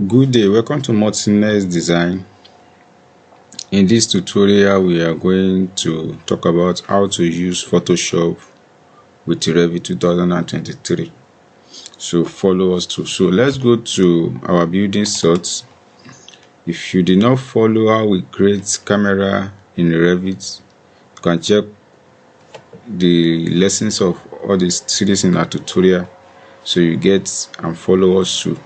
Good day, welcome to Martinez Design. In this tutorial we are going to talk about how to use Photoshop with Revit 2023. So follow us through. So let's go to our building source. If you did not follow how we create camera in Revit, you can check the lessons of all these series in our tutorial so you get and follow us through.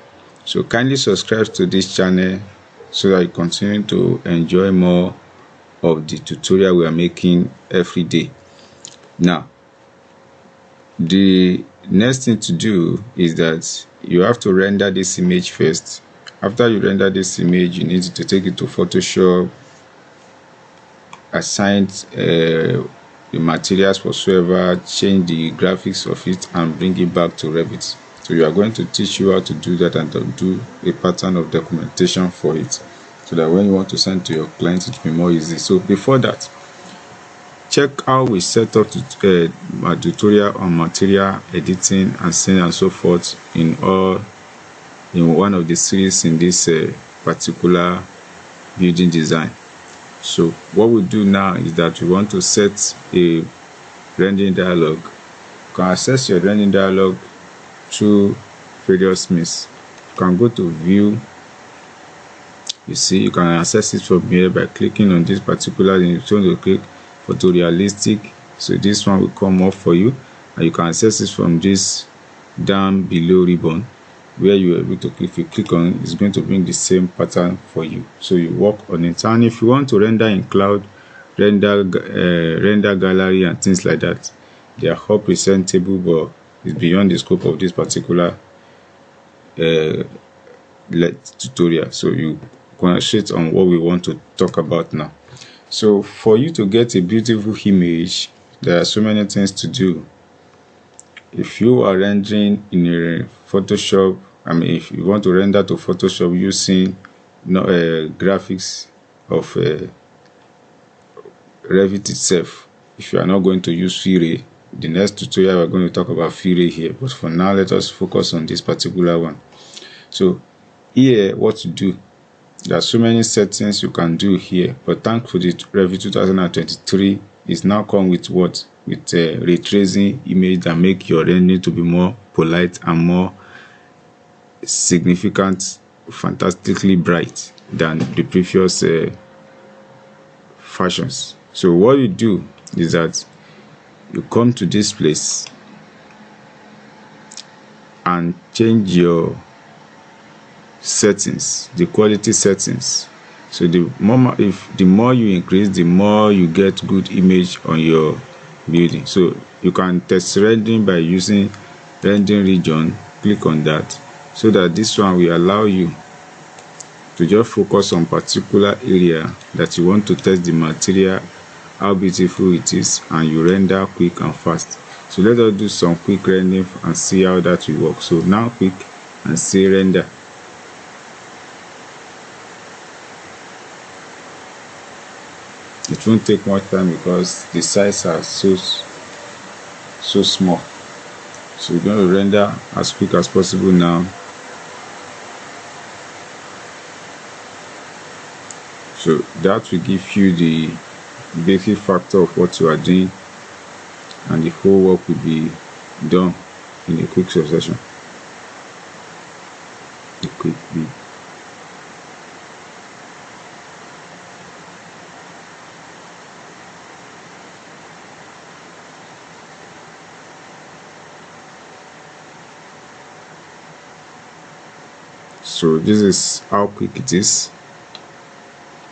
So kindly subscribe to this channel so that you continue to enjoy more of the tutorial we are making every day. Now, the next thing to do is that you have to render this image first. After you render this image, you need to take it to Photoshop, assign the materials whatsoever, change the graphics of it, and bring it back to Revit. So we are going to teach you how to do that and to do a pattern of documentation for it, so that when you want to send to your client, it will be more easy. So before that, check how we set up a tutorial on material editing and so on and so forth in one of the series in this particular building design. So what we do now is that we want to set a rendering dialog. You can access your rendering dialog through various means. You can go to view. You see, you can access it from here by clicking on this particular thing. You're going to click photorealistic, so this one will come up for you, and you can access it from this down below ribbon where you are able to click. If you click on it, it's going to bring the same pattern for you, so you work on it. And if you want to render in cloud, render gallery and things like that, they are all presentable, but it's beyond the scope of this particular tutorial. So you concentrate on what we want to talk about now. So for you to get a beautiful image, there are so many things to do. If you are rendering in a Photoshop, if you want to render to Photoshop using graphics of Revit itself, if you are not going to use V-Ray, the next tutorial we're going to talk about V-Ray here, but for now let us focus on this particular one. So here, what to do, there are so many settings you can do here, but thankfully Revit 2023 is now come with what? With ray tracing image that make your rendering to be more polite and more significant, fantastically bright than the previous fashions. So what you do is that you come to this place and change your settings, the quality settings. So the more you increase, the more you get good image on your building. So you can test rendering by using rendering region. Click on that, so that this one will allow you to just focus on particular area that you want to test the material, how beautiful it is, and you render quick and fast. So let us do some quick rendering and see how that will work. So now click and say render. It won't take much time because the size are so small. So we're going to render as quick as possible now. So that will give you the basic factor of what you are doing, and the whole work will be done in a quick succession. A quick beat. So this is how quick it is.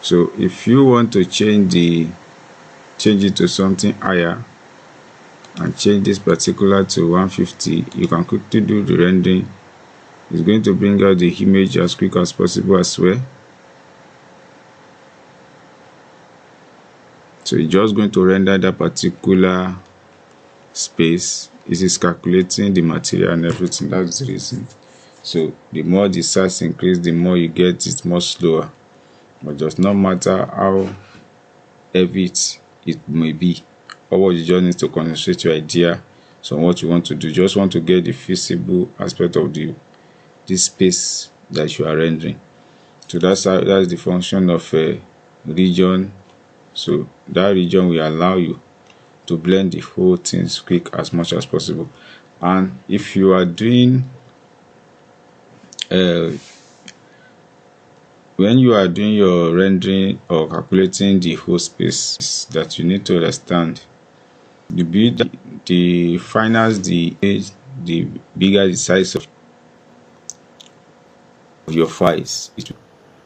So if you want to change it to something higher and change this particular to 150, you can quickly do the rendering. It's going to bring out the image as quick as possible as well. So it's just going to render that particular space. It is calculating the material and everything. That's the reason. So the more the size increase, the more you get it more slower. But it does not matter how heavy it may be. Or you just need to concentrate your idea on what you want to do. Just want to get the feasible aspect of this space that you are rendering. So that's the function of a region. So that region will allow you to blend the whole things quick as much as possible. And if you are doing when you are doing your rendering or calculating the whole space, that you need to understand, the bigger the finance the age, the bigger the size of your files.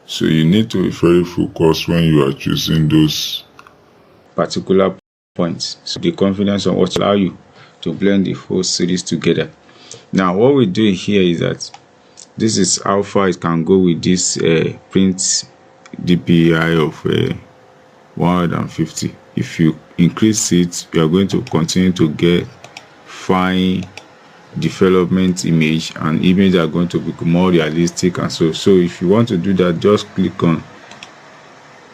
So you need to be very focused when you are choosing those particular points. So the confidence on what allow you to blend the whole series together. Now what we do here is that this is how far it can go with this print DPI of 150. If you increase it, you are going to continue to get fine development image, and images are going to be more realistic. And so if you want to do that, just click on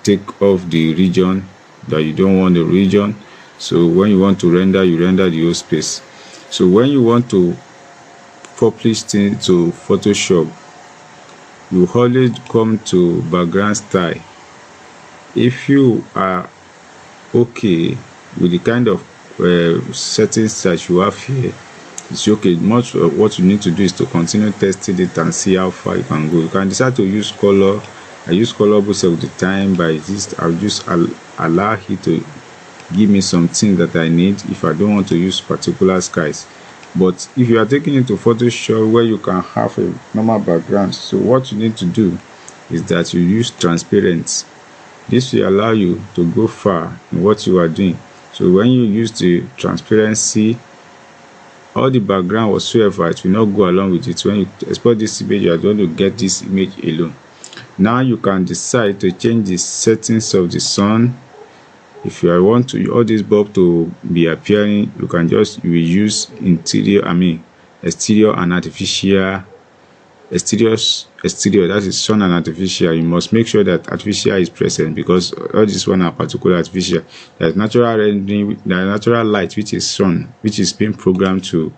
take off the region that you don't want the region. So when you want to render, you render the whole space. So when you want to publish things to Photoshop, you always come to background style. If you are okay with the kind of settings that you have here, it's okay. Much of what you need to do is to continue testing it and see how far you can go. You can decide to use color. I use color most of the time. By this, I'll just allow it to give me something that I need if I don't want to use particular skies. But if you are taking it to Photoshop where you can have a normal background, so what you need to do is that you use transparent. This will allow you to go far in what you are doing. So when you use the transparency, all the background whatsoever, it will not go along with it. When you export this image, you are going to get this image alone. Now you can decide to change the settings of the sun. If you want to all this bulb to be appearing, you can just use exterior and artificial. Exterior, that is sun and artificial. You must make sure that artificial is present, because all this one are particular artificial. There's natural rendering, there's natural light, which is sun, which is being programmed to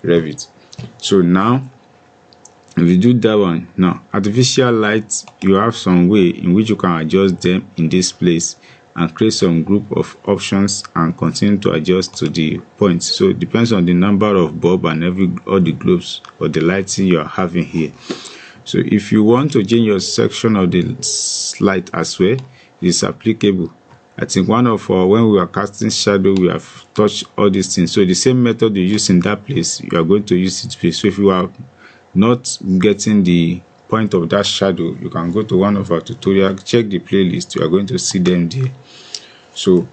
Revit. So now if you do that one, now artificial light, you have some way in which you can adjust them in this place and create some group of options and continue to adjust to the points. So it depends on the number of bulb and all the globes or the lighting you are having here. So if you want to change your section of the light as well, it is applicable. I think one of when we are casting shadow, we have touched all these things. So the same method you use in that place, you are going to use it here. So if you are not getting the point of that shadow, you can go to one of our tutorials, check the playlist, you are going to see them there. So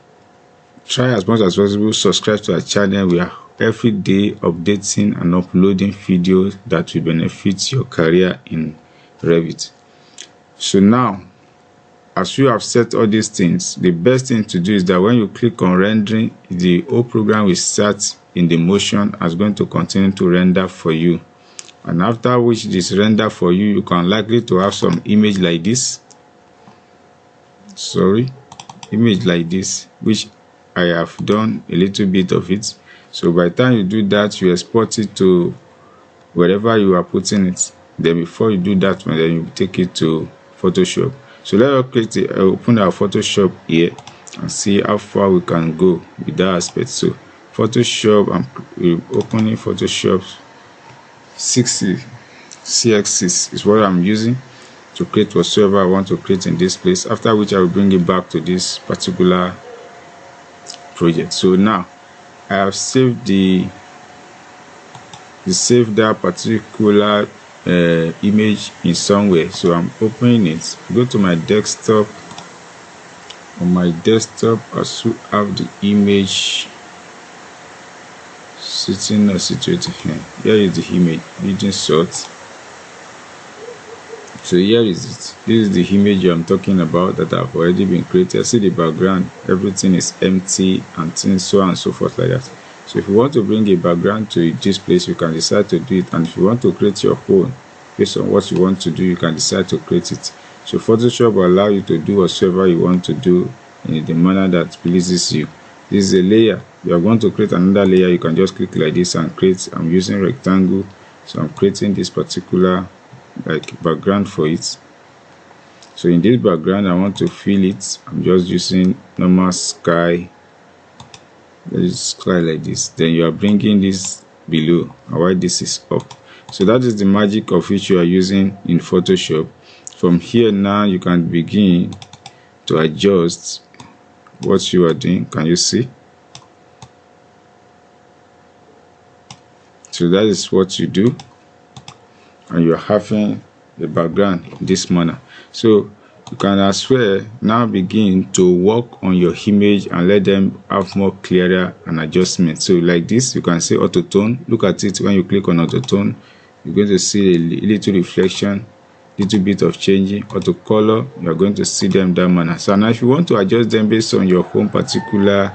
try as much as possible, subscribe to our channel. We are every day updating and uploading videos that will benefit your career in Revit. So now, as you have set all these things, the best thing to do is that when you click on rendering, the whole program will start in the motion and is going to continue to render for you. And after which this render for you, you can likely to have some image like this. Image like this, which I have done a little bit of it. So by the time you do that, you export it to wherever you are putting it. Then before you do that one, then you take it to Photoshop. So let us open our Photoshop here and see how far we can go with that aspect. So Photoshop, I'm opening Photoshop 60 CX6 is what I'm using to create whatsoever I want to create in this place, after which I will bring it back to this particular project. So now I have saved that particular image in somewhere. So I'm opening it, go to my desktop. On my desktop, I should have the image sitting or situated here. Here is the image, region sort. So here is it. This is the image I'm talking about that have already been created. See the background, everything is empty and things so on and so forth like that. So if you want to bring a background to this place, you can decide to do it. And if you want to create your own based on what you want to do, you can decide to create it. So Photoshop will allow you to do whatsoever you want to do in the manner that pleases you. This is a layer. You are going to create another layer, you can just click like this and create. I'm using rectangle, so I'm creating this particular like background for it. So in this background I want to fill it. I'm just using normal sky. Let's sky like this. Then you are bringing this below while this is up. So that is the magic of which you are using in Photoshop. From here now you can begin to adjust what you are doing. Can you see? So that is what you do, and you are having the background in this manner. So you can as well now begin to work on your image and let them have more clearer and adjustment. So like this, you can say auto tone. Look at it. When you click on auto tone, you're going to see a little reflection, little bit of changing. Auto color, you're going to see them that manner. So now if you want to adjust them based on your own particular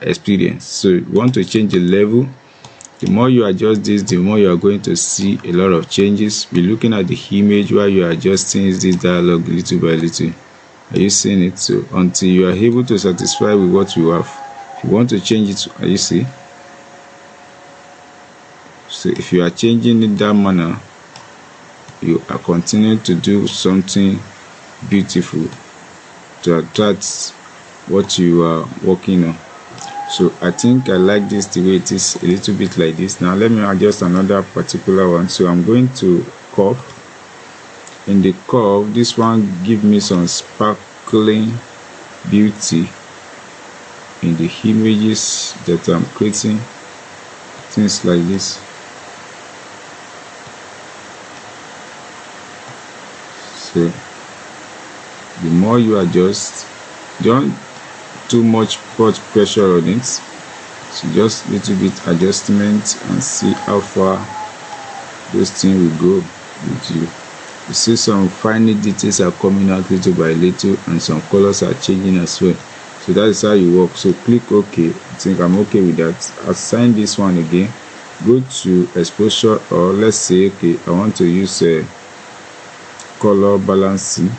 experience, so you want to change the level, the more you adjust this, the more you are going to see a lot of changes. Be looking at the image while you are adjusting this dialogue little by little. Are you seeing it? So until you are able to satisfy with what you have, if you want to change it, are you see? So if you are changing it that manner, you are continuing to do something beautiful to attract what you are working on. So I think I like this the way it is, a little bit like this. Now let me adjust another particular one. So I'm going to curve. In the curve, this one give me some sparkling beauty in the images that I'm creating, things like this. So the more you adjust, don't too much put pressure on it. So just little bit adjustment and see how far this thing will go with you. You see some fine details are coming out little by little, and some colors are changing as well. So that is how you work. So click OK. I think I'm okay with that. Assign this one again. Go to exposure, or let's say okay, I want to use a color balancing.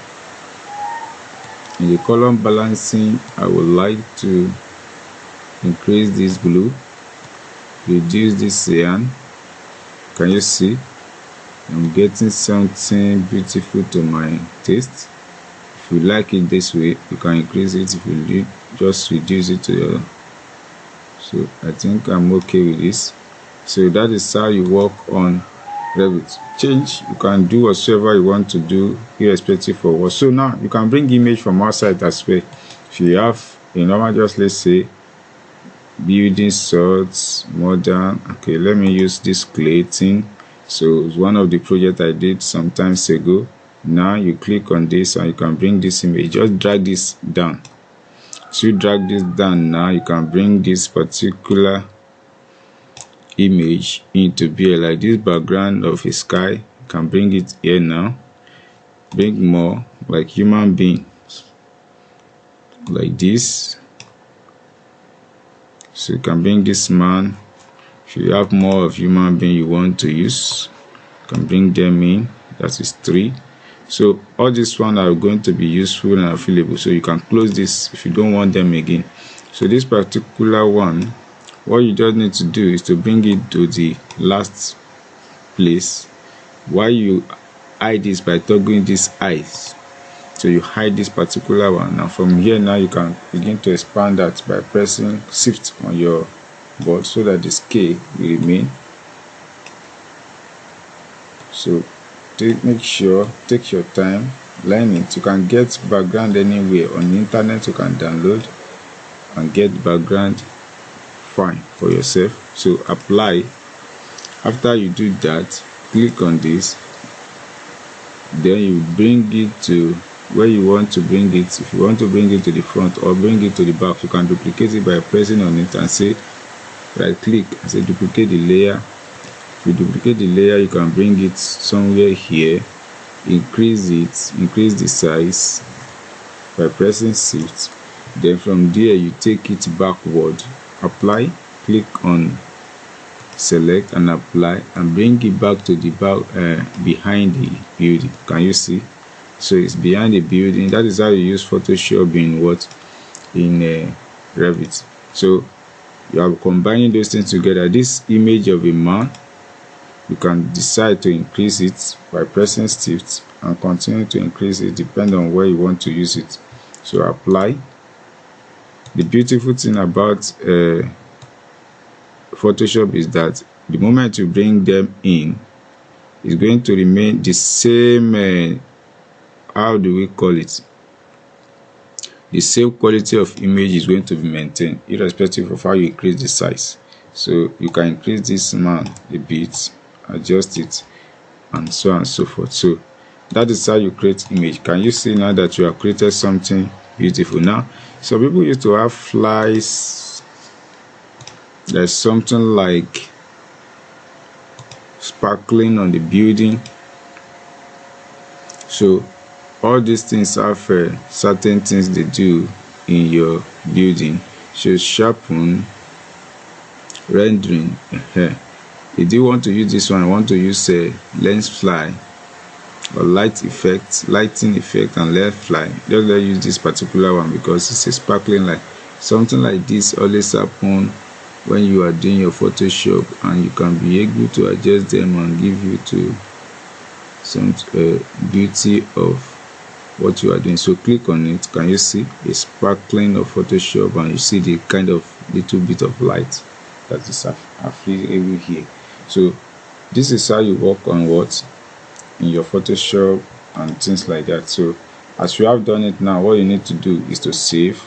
In the color balancing, I would like to increase this blue, reduce this cyan. Can you see? I'm getting something beautiful to my taste. If you like it this way, you can increase it. If you just reduce it to your. So I think I'm okay with this. So that is how you work on Revit. Change, you can do whatsoever you want to do irrespective of what. So now you can bring image from outside as well. If you have a normal, just let's say building sorts, modern. Okay, let me use this clay thing. So it's one of the projects I did some times ago. Now you click on this and you can bring this image. Just drag this down. So you drag this down. Now you can bring this particular image into beer, like this background of a sky. You can bring it here now. Bring more like human beings, like this. So you can bring this man. If you have more of human being you want to use, you can bring them in. That is 3. So all these ones are going to be useful and available. So you can close this if you don't want them again. So this particular one, what you just need to do is to bring it to the last place. While you hide this by toggling these eyes, so you hide this particular one. Now from here, now you can begin to expand that by pressing shift on your board so that the scale will remain. So make sure, take your time, learn it. You can get background anywhere on the internet. You can download and get background fine for yourself. So apply. After you do that, click on this, then you bring it to where you want to bring it. If you want to bring it to the front or bring it to the back, you can duplicate it by pressing on it and say right click and say duplicate the layer. If you duplicate the layer, you can bring it somewhere here, increase it, increase the size by pressing shift. Then from there you take it backward, apply, click on select and apply, and bring it back to the back behind the building. Can you see? So it's behind the building. That is how you use Photoshop in Revit. So you are combining those things together. This image of a man, You can decide to increase it by pressing shift and continue to increase it depending on where you want to use it. So apply. The beautiful thing about Photoshop is that the moment you bring them in, it's going to remain the same how do we call it, the same quality of image is going to be maintained irrespective of how you increase the size. So you can increase this man a bit, adjust it, and so on and so forth. So that is how you create image. Can you see now that you have created something beautiful? Now some people used to have flies, there's something like sparkling on the building. So all these things have certain things they do in your building. So sharpen, rendering. If you want to use this one, I want to use a lens fly or lighting effect and lens fly. Just let's use this particular one because it's a sparkling light. Something like this always happen when you are doing your Photoshop, and you can be able to adjust them and give you to some beauty of what you are doing. So click on it. Can you see a sparkling of Photoshop, and you see the kind of little bit of light that is available here. So this is how you work on what in your Photoshop and things like that. So as you have done it now, what you need to do is to save.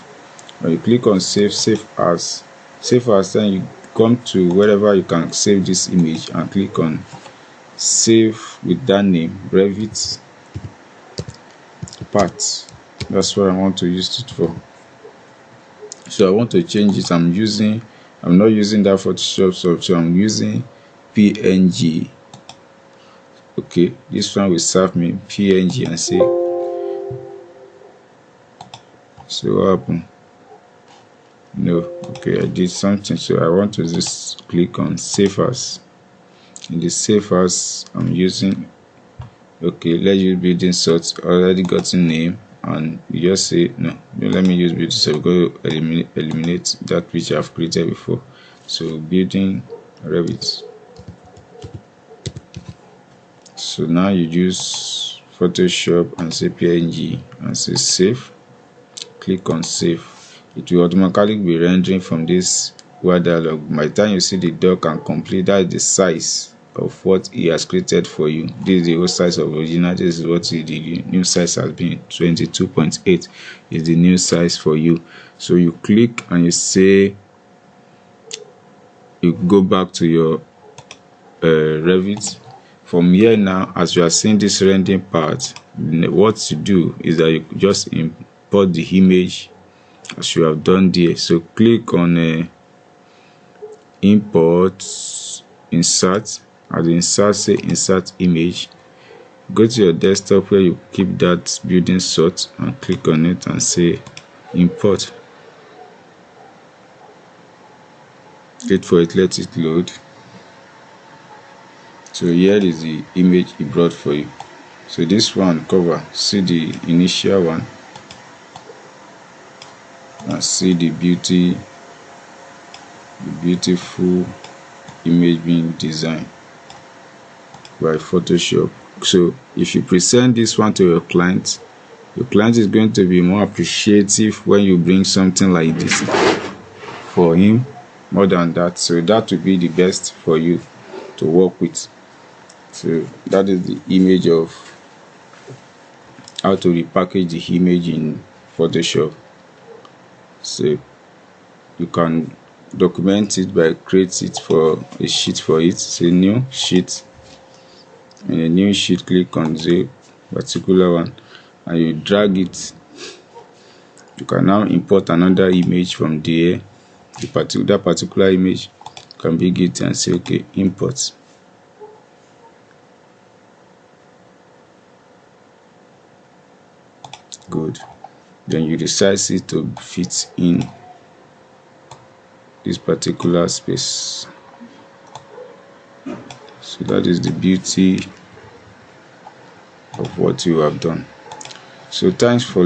When you click on save as, then you come to wherever you can save this image and click on save with that name, Revit parts. That's what I want to use it for. So I want to change it. I'm not using that Photoshop software, so I'm using PNG. Okay, this one will serve me PNG and say, so what happened? No, okay, I did something. So I want to just click on save as. In the save as, I'm using, okay, let's use building sort. Already got a name, and you just say no, let me use building sort. Go eliminate that which I've created before. So building Revit. So now you use Photoshop and say PNG and say save. Click on save. It will automatically be rendering from this word dialog. By the time you see the doc and complete, that is the size of what he has created for you. This is the old size of original. This is what the new size has been. 22.8 is the new size for you. So you click and you say, you go back to your Revit. From here now, as you are seeing this rendering part, what you do is that you just import the image as you have done there. So click on import, insert. At the insert, say insert image. Go to your desktop where you keep that building sort and click on it and say import. Wait for it, let it load. So here is the image it brought for you. So this one cover, see the initial one and see the beautiful image being designed by Photoshop. So if you present this one to your client is going to be more appreciative when you bring something like this for him more than that. So that will be the best for you to work with. So that is the image of how to repackage the image in Photoshop. So you can document it by create it for a sheet for it. Say new sheet. In a new sheet, click on the particular one and you drag it. You can now import another image from there. That particular image can be it and say okay, import. Good. Then you resize it to fit in this particular space. So that is the beauty of what you have done. So thanks for